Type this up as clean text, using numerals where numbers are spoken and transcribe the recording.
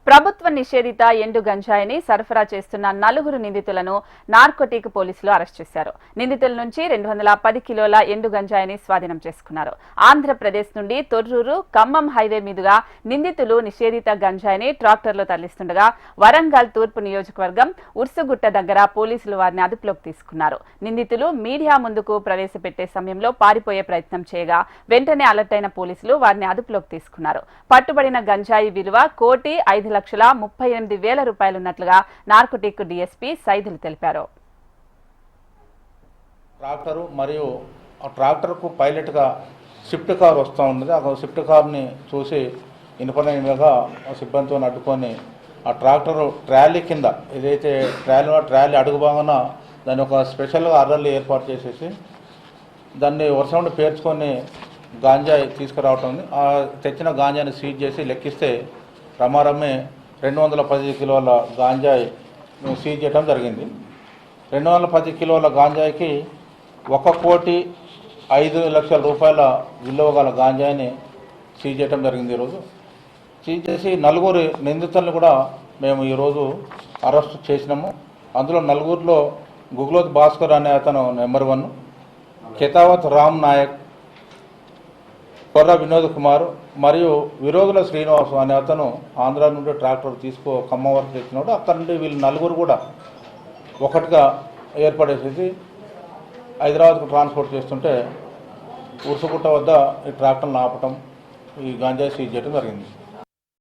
ప్రభుత్వ నిషేధిత ఎండు గంజాయిని సరఫరా చేస్తున్న 4 నిందితులను నార్కోటిక్ పోలీసులు అరెస్ట్ చేశారు. నిందితుల నుంచి 210 కిలోల ఎండు గంజాయిని స్వాధీనం చేసుకున్నారు. ఆంధ్రప్రదేశ్ నుండి తొర్రూరు ఖమ్మం హైవే మీదుగా నిందితులు నిషేధిత గంజాయిని ట్రాక్టర్లో తరలిస్తుండగా వరంగల్ తూర్పు నియోజకవర్గం ఉర్సుగుట్ట దగ్గర పోలీసులు వారిని అదుపులోకి తీసుకున్నారు. నిందితులు మీడియా ముందుకు ప్రవేశపెట్టే సమయంలో పారిపోయే ప్రయత్నం చేయగా వెంటనే అలర్ట్ అయిన పోలీసులు వారిని అదుపులోకి తీసుకున్నారు. పట్టుబడిన గంజాయి విలువ 1,38,38,000 రూపాయలున్నట్లుగా నార్కోటిక్ డీఎస్పీ సైదులు తెలిపారు. ట్రాక్టర్ మరియు ట్రాక్టర్కు పైలట్గా స్విఫ్ట్ కార్ వస్తూ ఉన్నది. ఆ స్విఫ్ట్ కార్ని చూసి ఇన్ఫర్మేషన్గా సిబ్బందితో అడ్డుకొని ఆ ట్రాక్టర్ ట్రాలీ కింద ఏదైతే ట్రాలీ అడుగు భాగాన దాన్ని ఒక స్పెషల్గా అర్రల్ని ఏర్పాటు చేసేసి దాన్ని వర్షం పేర్చుకొని గాంజాయి తీసుకురావటం. ఆ తెచ్చిన గాంజాని సీజ్ చేసి లెక్కిస్తే రమారమ్మే 210 కిలోల గాంజాయి సీజ్ చేయడం జరిగింది. 210 కిలోల గాంజాయికి 1,05,00,000 రూపాయల విలువ గల గాంజాయిని సీజ్ చేయడం జరిగింది. ఈరోజు సీజ్ చేసి 4 నిందితులను కూడా మేము ఈరోజు అరెస్ట్ చేసినాము. అందులో 4లో గుగ్లోత్ భాస్కర్ అనే అతను నెంబర్ 1, కెతావత్ రామ్ నాయక్, కొర్ర వినోద్ కుమార్ మరియు విరోధుల శ్రీనివాసు అనే అతను ఆంధ్ర నుండి ట్రాక్టర్ ఖమ్మం వరకు తెచ్చినాడు. అక్కడ నుండి వీళ్ళు 4 కూడా ఒకటిగా ఏర్పడేసేసి హైదరాబాద్కు ట్రాన్స్పోర్ట్ చేస్తుంటే ఉర్సుగుట్ట వద్ద ఈ ట్రాక్టర్ను ఆపటం, ఈ గాంజాయి సీజ్ చేయడం జరిగింది.